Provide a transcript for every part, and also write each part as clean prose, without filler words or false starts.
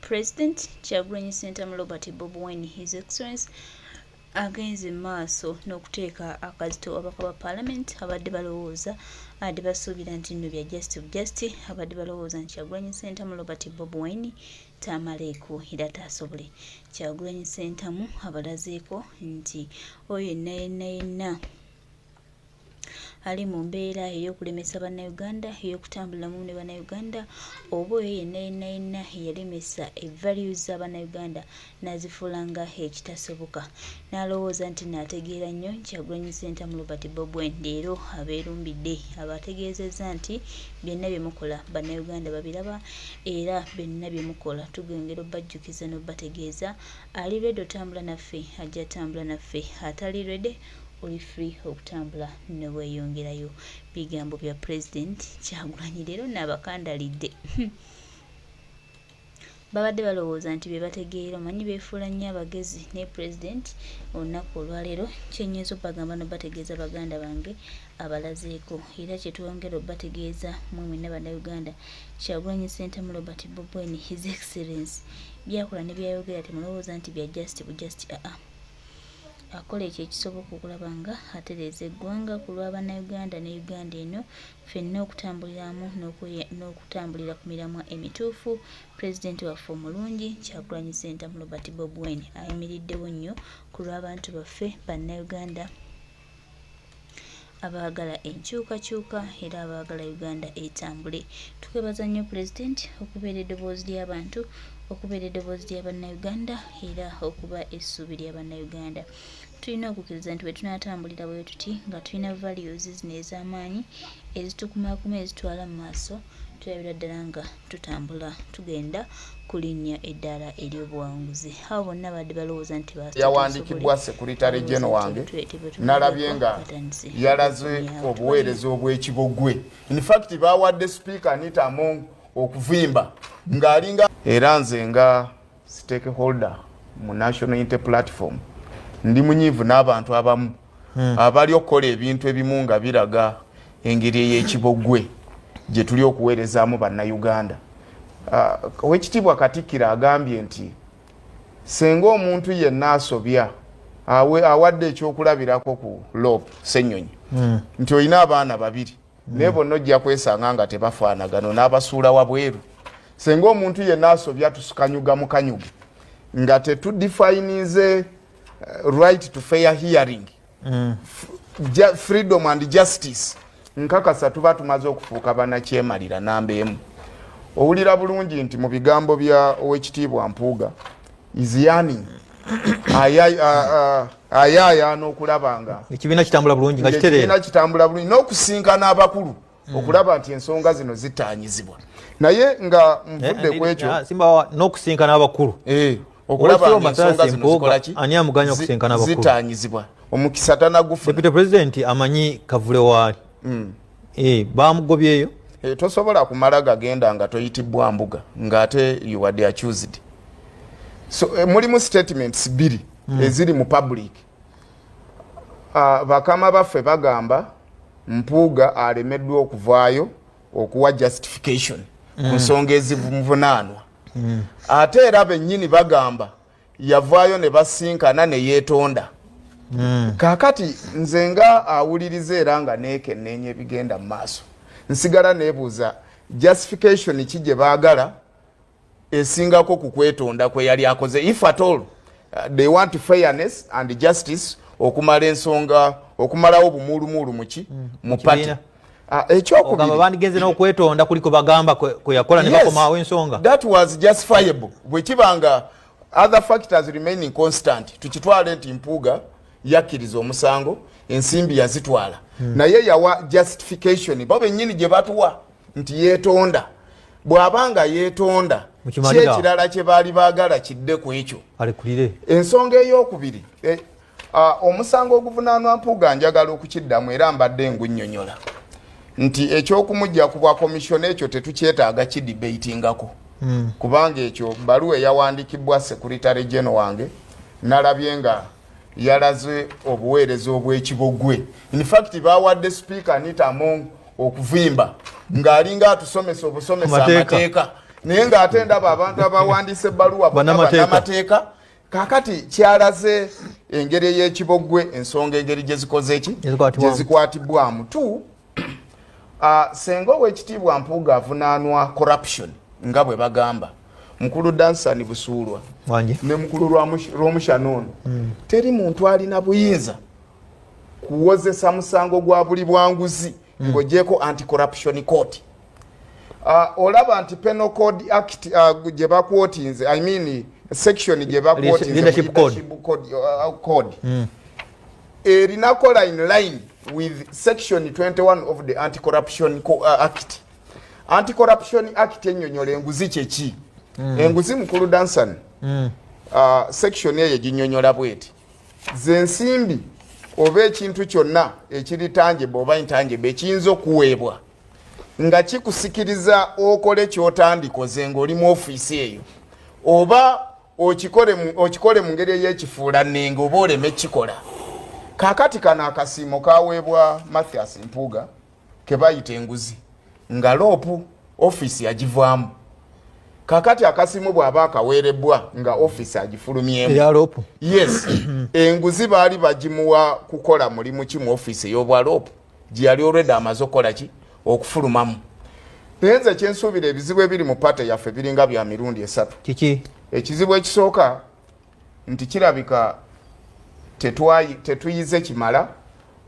President Kyagulanyi Ssentamu Robert Bobi Wine, His Excellency agenze maaso n'okuteeka akazito abaka ba Parliament abadde balowooza ate basuubira nti nno bya justi abadde balowooza nti Kyagulanyi Ssentamu Robert Bobi Wine taamaleeko era taasobole. Kyagulanyi Ssentamu abalazeeko nti oyo yenna ali mu mbeera ey'okulemesa bannayuganda ey'okutambulira mu ne bannayuganda oba oyo yenna yalemesa values z'abannayuganda n'azifuula nga ekitasoboka n'alowooza nti naategeera nnyo Kyagulanyi Ssentamu Robert Bobi Wine leero abeerumbidde abategeezezza nti byonna bye mukola bannayuganda babiraba era byonna bye mukola tugengera obbajjukiza n'obbategeeza ali ready otambula naffe ajja tambula naffe atali ready oli free okutambula ne weeyongerayo. Bigambo bya President Kyagulanyi leero n'abakandalidde babadde balowooza nti bye bategeera omanyi beefuula nnyo abagezi ne President olunaku olwaleero kyenyiza obbagamba n'obbategeeza baganda bange abalazeeko era kyetwongera obbategeeza mwe mwenna bannayuganda Kyagulanyi Ssentamu Robert Bobi Wine, His Excellency byakola ne byayogera temulowooza nti bya just akola ekyo ekisoboka okulaba nga atereeza eggwanga ku lw'abannayuganda ne Uganda eno ffenna okutambuliramu n'okutambulira ku miramwa emituufu. Pulezidenti waffe omulungi Kyagulanyi Ssentamu Robert Bobi Wine ayimiriddewo nnyo ku lw'abantu baffe bannayuganda abaagala enkyukakyuka era abaagala Uganda etambule. Tukwebaza nnyo Pulezidenti okubeera eddoboozi ly'abantu, okubeera eddoboozi ly'abannayuganda era okuba essuubi ly'abannayuganda. Tulina okukkiriza nti bwe tunaatambulira bwe tuti nga tulina values zino ez'amaanyi ezitukumaakuma ezitwala mu maaso tulabira ddala nga tutambula tugenda kulinnya eddaala ery'obuwanguzi. Abo bonna badde balowooza nti yawandiikibwa Secretary General wange nalabye nga yalaze obuweereza obw'ekibogwe. In fact baawadde Speaker Anita Among okuvimba ng'alinga era nze nga stakeholder mu National Unity Platform ndi munyiivu n'abantu abamu abali okukola ebintu ebimu nga biraga engeri ey'ekibogwe gye tuli okuweerezaamu bannayuganda. Oweekitiibwa Katikkiro agambye nti senga omuntu yenna asobya awadde ekyokulabirako ku Lope Ssenyonyi nti olina abaana babiri naye bonna ojja kwesanga nga tebafaanagano n'abasuula wabweru. Senga omuntu yenna asobya tusukanyuga mu kanyuge nga tetudefinize right to fair hearing, freedom and justice, nkakasa tuba tumaze okufuuka bannakyemalira namba emu. Owulira bulungi nti mu bigambo bya Oweekitiibwa Mpuuga is yearning ayayaana okulaba nga ekibiina kitambula bulungi nga kitereera, ekibiina kitambula bulungi n'okusinkana abakulu okulaba nti ensonga zino zitaanyizibwa. Naye nga nvudde ku ekyo simba n'okusinkana abakulu okulaba nti ensonga zino zikola ki, ani amuganya okusinkana abakulu zitaanyizibwa. Omukisa tanagufuna. Deputy President amanyi kavule waali baamugobyeyo. Tosobola kumala gagenda nga toyitibwa mbuga ng'ate you are the accused. So mulimu statements bbiri eziri mu public. Bakama baffe bagamba Mpuuga alemeddwa okuvaayo okuwa justification ku nsonga ezivunaanwa. Ate era bennyini bagamba yavaayo ne basinkana ne yeetonda. Kaakati nze nga awuliriza era nga neekennenya ebigenda mu maaso nsigala neebuuza justification ki gye baagala esingako ku kwetonda kwe yali akoze, if at all they want fairness and justice, okumala ensonga okumalawo bumuulumuulu muki mu pati. Ekyokubiri bandigenze n'okwetonda kuliko bagamba kwe yakola ne bakomaawo ensonga. That was justifiable. Bwe kibanga other factors remaining constant, tukitwale nti Mpuuga yakkiriza omusango, ensimbi yazitwala, naye yawa justification bo bennyini gye batuwa nti yeetonda. Bw'abanga yeetonda kyekirala kye baali baagala kidde ku ekyo alikulire. Ensonga ey'okubiri omusango oguvunaanwa Mpuuga njagala okukiddamu era mbadde ngunnyonnyola nti ekyokumujja ku bwa komishoni ekyo tetukyetaaga kidibatingako kubanga ekyo baluwa eyawandiikibwa Secretary General wange nalabye nga yalaze obuweereza obw'ekibogwe. In fact baawadde Speaker Anita Among okuvimba ng'alinga atusomesa obusomesa amateeka naye ng'ate ndaba abantu abawandiisa ebbaluwa bannamateeka kakati kyalaze engeri ey'ekibogwe ensonga engeri gye zikoze ki gye zikwatibwamu tu senga ow'ekitiibwa Mpuuga avunaanwa corruption nga bwe bagamba mukulu Dansani Busuulwa ne mukulu Rwamushana ono teri muntu alina buyinza kuwozesa musango gwa buli bwanguzi ng'ogyeko anti-corruption court. Olaba nti penal code act gye bakwotinze I mean section gye bakwotinze leadership code erina kola in line with section 21 of the anti-corruption act. Anti-corruption act ennyonnyola enguzi kyeki enguzi mukulu Dansani section eyo ginnyonnyola bweti zensimbi oba ekintu kyonna ekiri tangible oba intangible ekiyinza okuweebwa nga kikusikiriza okole kyotandikoze ng'oli mu ofiisi eyo oba okikole mu ngeri ey'ekifuulannenge oba oleme kikola. Kaakati kano akasiimo kaweebwa Mathias Mpuuga ke bayita enguzi nga loopu ofiisi yagivaamu. Kaakati akasiimo bw'aba akaweerebbwa nga ofiisi agifulumyemu. Yes, enguzi baali bagimuwa kukola mulimu ki mu ofiisi ey'obwa loopu gye yali already amaze okukola ki okufulumamu. Naye nze kyensuubira ebizibu ebiri mu paate yaffe biringa bya mirundi esatu. Kiki? Ekizibu ekisooka nti kirabika tetuyize kimala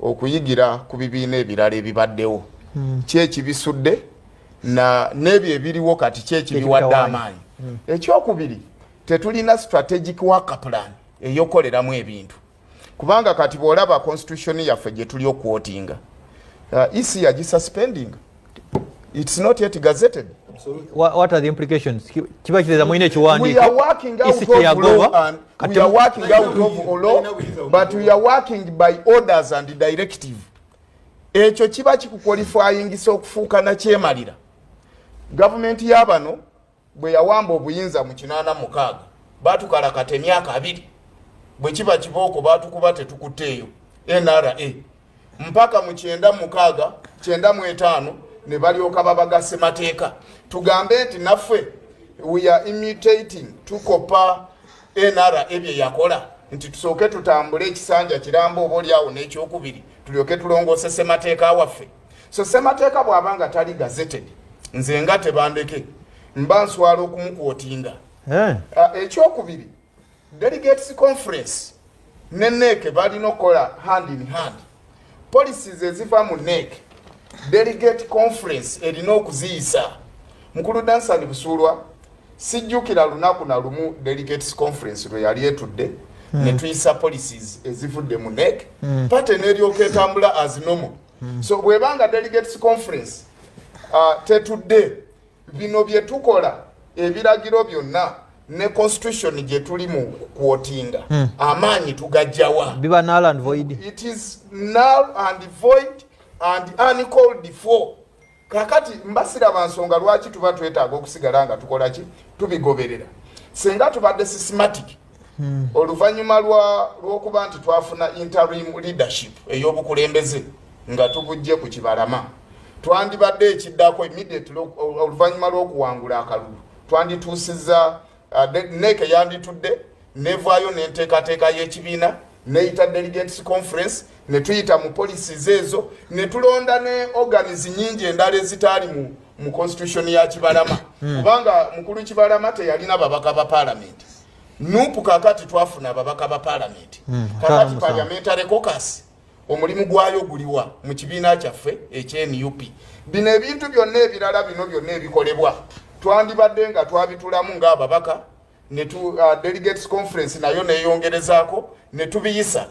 okuyigira ku bibiina ebirala ebibaddewo. Kyekibisudde n'ebyo ebiriwo kati kyekibiwadde amaanyi. Ekyokubiri tetulina strategic work plan ey'okoleramu ebintu. Kubanga kati bw'olaba constitution yaffe gye tuli okwotinga EC yagisuspending. It's not yet gazetted. What are the implications? Kiba kireza mwine ekiwandiiko. We are working out of law, we are working out of law, but we are working by orders and directive. Ekyo kiba kikukwalifyingisa okufuuka na kyemalira. Gavumenti y'abano bwe yawamba obuyinza mu 86 batukalakata emyaka 2 bwe kiba kibooko batukuba tetukutteeyo NRA mpaka mu 96 95 ne balyoka babagase mateeka tugambe nti naffe we are imitating tukopa NRA ebye yakola nti tusooke tutambule ekisanja kiramba oboli awo n'ekyokubiri tulyoke tulongoose ssemateeka waffe. So ssemateeka bw'abanga tali gazetted nze nga tebandeke mba nswala okumukwotinga. Ekyokubiri delegates conference ne NEC balina okukola hand in hand. Policies eziva mu NEC delegate conference erina okuziyisa. Mukulu Dansani Busuulwa sijjukira lunaku na lumu delegates conference lwe yali etudde ne tuyisa policies ezivudde mu NEC pate n'eryoka etambula as normal. So bwebanga delegates conference tetudde bino bye tukola ebiragiro byonna ne constitution gye tuli mu kwotinga amaanyi tugajjawa biba null and void. It is null and void and uncalled for. Kakati mbasira bansonga lwaki tuba twetaaga okusigala nga tukola ki tubigoberera senga tubadde systematic oluvannyuma lw'okuba nti twafuna interim leadership ey'obukulembeze nga tubujje ku kibalama twandibadde ekiddako immediately oluvannyuma lw'okuwangula akalulu twandituusizza NEC yanditudde nevaayo n'enteekateeka y'ekibiina neyita delegates conference ne tuyita mu policies ezo ne tulonda ne organize nyingi endala ezitaali mu constitution ya Kibalama kubanga mukulu Kibalama teyalina babaka ba parliament. Nupu kakati twafuna babaka ba parliament kakati parliamentary caucus omulimu gwayo guliwa mu kibiina kyaffe ekye-NUP. Bino ebintu byonna ebirala bino byonna ebikolebwa twandibadde nga twabitulamu ng'ababaka ne delegates conference nayo neeyongerezaako ne tubiyisa.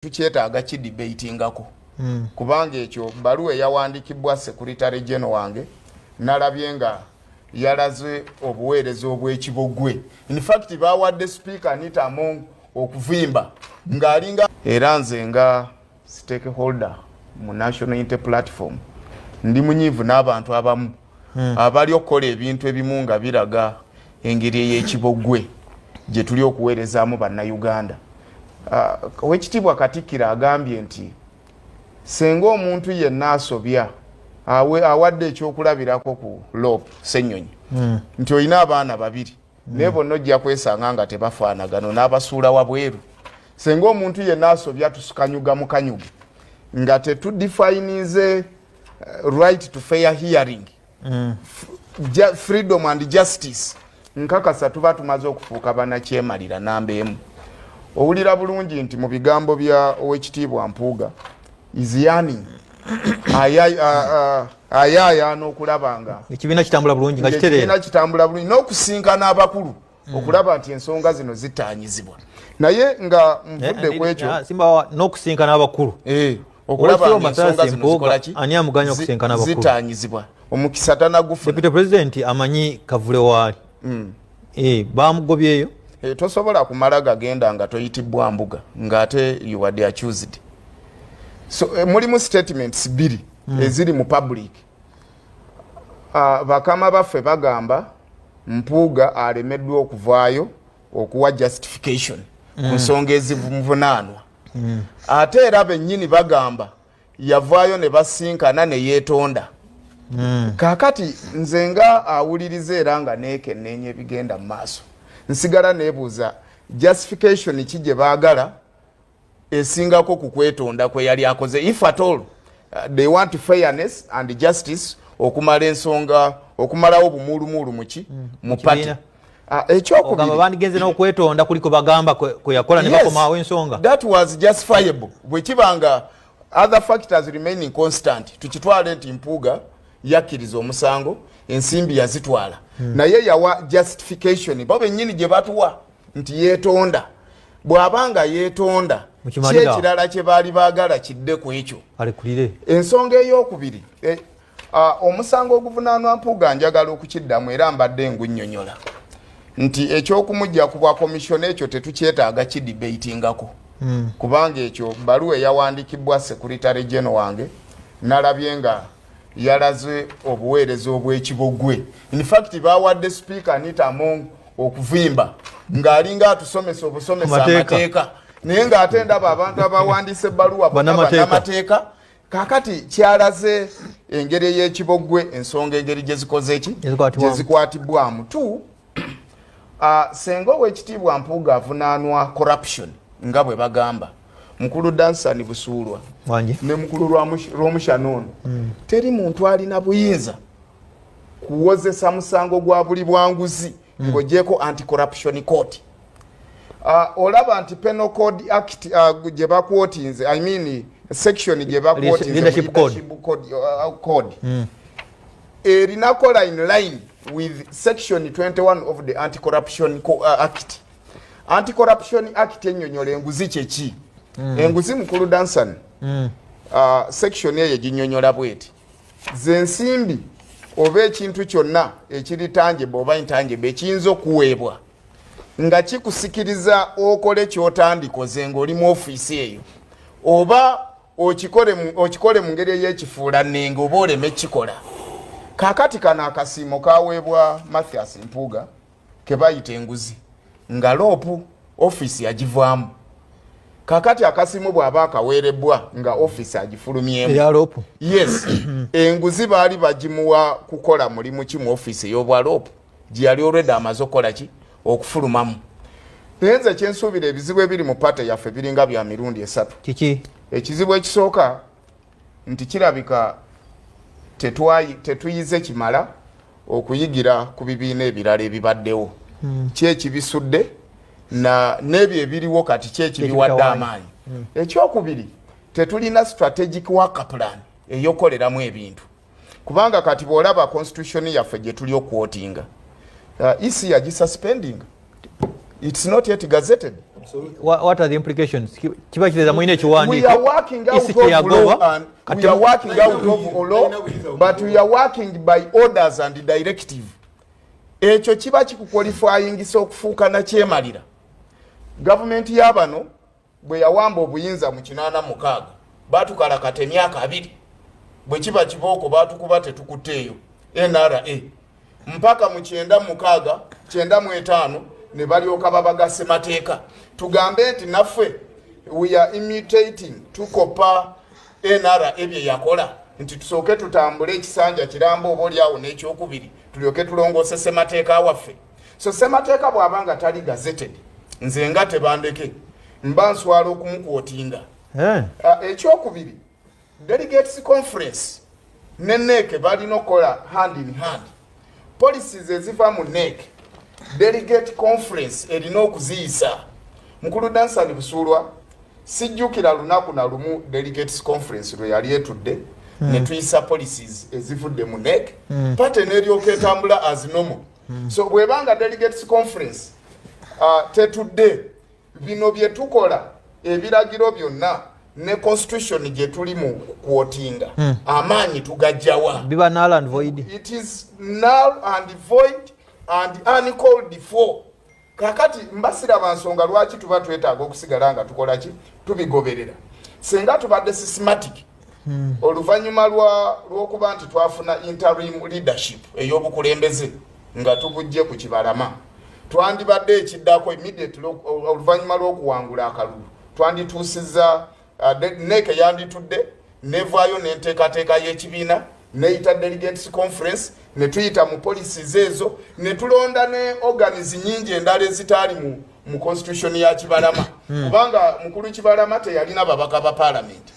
tetukyetaaga kidebatingako kubanga ekyo baluwa eyawandikibwa Secretary General wange nalabye nga yalaze obuweereza obw'ekibogwe. In fact bawadde Speaker Anita Among okuvimba ng'alinga era nze nga stakeholder mu National Unity Platform ndi munyiivu n'abantu abamu abali okukola ebintu ebimu nga biraga engeri ey'ekibogwe gye tuli okuweerezaamu bannayuganda. Oweekitiibwa Katikkiro agambye nti senga omuntu yenna asobya awadde ekyokulabirako ku Lope Ssenyonyi nti olina abaana babiri naye bonna ojja kwesanga nga tebafaanagano n'abasuula wabweru. Senga omuntu yenna asobya tusukanyuga mu kanyuge nga tetudefinize right to fair hearing freedom and justice nkakasa tuba tumaze okufuuka bannakyemalira namba emu. Owulira bulungi nti mu bigambo bya Oweekitiibwa Mpuuga iziyani ayayaana okulaba nga ekibiina kitambula bulungi nga kitereera ekibiina kitambula bulungi n'okusinkana abakulu okulaba nti ensonga zino zitaanyizibwa naye nga nvudde ku ekyo simba n'okusinkana abakulu okulaba nti ensonga zino zikolaki ani amuganya okusinkana abakulu zitaanyizibwa omukisa tanagufuna. Deputy President amanyi kavule waali bamugobyeyo tosobola kumala gagenda nga toyitibwa mbuga ng'ate you are the accused. So mulimu statements biri eziri mu public. Bakama baffe bagamba Mpuuga alemeddwa okuvaayo okuwa justification ku nsonga ezivunaanwa. Ate era bennyini bagamba yavaayo ne basinkana ne yeetonda. Kaakati nze nga awuliriza era nga neekennenya ebigenda mu maaso nsigala neebuuza justification ki gye baagala esingako ku kwetonda kwe yali akoze if at all they want fairness and justice okumala ensonga okumalawo bumulumulu muki mu party. Ekyokubiri bandigenze n'okwetonda kuliko bagamba kwe yakola ne bakomaawo ensonga that was justifiable bwe kibanga other factors remaining constant tukitwale nti Mpuuga yakkiriza omusango ensimbi yazitwala naye yawa justification bo bennyini gye batuwa nti yeetonda bw'abanga yeetonda kyekirala kye baali baagala kidde ku ekyo alekulire. Ensonga ey'okubiri omusango oguvunaanwa Mpuuga njagala okukiddamu era mbadde ngunnyonnyola nti ekyokumujja ku bwa komishoni ekyo tetukyetaaga kidebatingako kubanga ekyo baluwa eyawandikibwa Secretary General wange nalabye nga yalaze obuweereza obw'ekibogwe. In fact bawadde Speaker Anita Among okuvimba ng'alinga atusomesa obusomesa amateeka naye ng'ate ndaba abantu abawandise ebbaluwa bannamateeka. Kaakati kyalaze engeri ey'ekibogwe ensonga engeri gye zikoze eki gye zikwatibwamu tu. Senga Oweekitiibwa Mpuuga avunaanwa corruption nga bwe bagamba mukulu Dansani Busuulwa ne mukulu Rwamushana ono teri muntu alina buyinza kuwozesa musango gwa buli bwanguzi ng'ogyeko anti-corruption court. Olaba nti penal code act gye bakwotinze I mean section gye bakwotinze leadership code erinakola in line with section 21 of the anti-corruption act. Anti-corruption act ennyonnyola enguzi kyeki enguzi mukulu Dansani section eyo ginnyonnyola bweti zensimbi oba ekintu kyonna ekiri tangible oba intangible ekiyinza okuweebwa nga kikusikiriza okole kyotandikoze ng'oli mu ofiisi eyo oba okikole mu ngeri ey'ekifuulannenge oba oleme kikola. Kaakati kano akasiimo kaweebwa Mathias Mpuuga ke bayita enguzi nga Lope ofiisi yagivaamu. Kaakati akasiimo bw'aba akaweerebbwa nga ofiisi agifulumyemu. Yes. Enguzi baali bagimuwa kukola mulimu ki mu ofiisi ey'obwa Lope gye yali already amaze okukola ki okufulumamu. Naye nze kyensuubira ebizibu ebiri mu pate yaffe biringa bya mirundi esatu. Kiki? Ekizibu ekisooka nti kirabika tetuyize kimala okuyigira ku bibiina ebirala ebibaddewo. Kyekibisudde n'ebyo ebiriwo kati kyekibiwadde amaanyi. Ekyokubiri tetulina strategic work plan eyokoleramu ebintu kubanga kati bw'olaba constitution yaffe gye tuli okwotinga EC yagisuspending. It's not yet gazetted. What are the implications? Kiba kileza mwine chiwandi. We are working out of law, and we are working out of law, but we are working by orders and directive. Ekyo kiba kikuqualifying okufuuka na kyemalira. Government yabano bwe yawamba obuyinza mu 86 batukalakata emyaka 2 bwe kiba kibooko batukuba tetukuteeyo NRA mpaka mu 96 95 ne balyoka babagase mateeka tugambe nti naffe we are imitating tukopa NRA ebye yakola nti tusooke tutambule ekisanja kiramba oboli awo n'ekyokubiri tulyoke tulongoose ssemateeka waffe so ssemateeka bw'abanga tali gazetted nze nga tebandeke mba nswala okumukwootinga ekyokubiri delegates conference ne NEC balina okukola hand in hand policies eziva mu NEC delegate conference erina okuziyisa mukulu Dansani Busulwa sijjukira lunaku na lumu delegates conference lwe yali etudde ne tuyisa policies ezivudde mu NEC pate n'eryoka etambula as normal so bwebanga delegates conference tetudde bino bye tukola ebiragiro byonna ne constitution gye tuli mu kuotinga amaanyi tugajjawa biba null and void. It is null and void and uncalled for. Kakati mbasira bansonga lwaki tuba twetaaga okusigala nga tukola ki tubigoberera senga tubadde systematic oluvannyuma lw'okuba nti twafuna interim leadership ey'obukulembeze nga tubujje ku kibalama twandibadde ekiddako immediately oluvannyuma lw'okuwangula akalulu twandituusizza NEC yanditudde nevaayo n'enteekateeka y'ekibiina neyita delegates conference ne tuyita mu policies ezo ne tulonda ne organize nyingi endala ezitaali mu constitution ya Kibalama kubanga mukulu Kibalama teyalina babaka ba parliament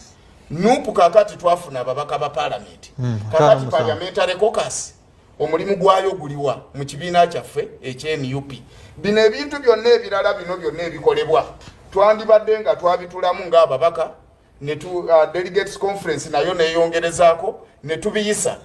nupu kakati twafuna babaka ba parliament kakati parliamentary caucus omulimu gwayo guliwa mu kibiina kyaffe ekyeNUP bino ebintu byonna ebirala bino byonna ebikolebwa twandibadde nga twabitulamu ng'ababaka ne delegates conference nayo neeyongerezaako ne tubiyisa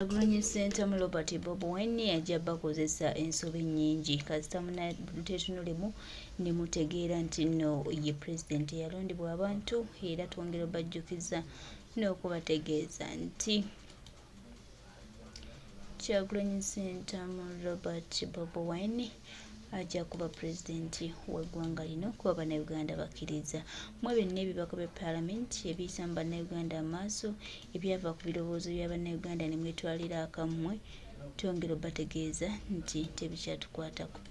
Agronyi Center mu Robert Bob Wine ajja bakozesa ensobe nnyingi kasita munatetunulemu ne mutegeera nti nno ye president yalondebwa abantu era twongera bajjukiza n'okubategeeza nti Agronyi Center mu Robert Bob Wine ajja kuba president w'eggwanga lino kuba bannayuganda bakkiriza mu byonna ebibaka bya parliament ebiyisa mu bannayuganda amaaso ebyava ku birowoozo bya bannayuganda ne mwetwalira akammwe twongera bategeeza nti tebikyatukwatako.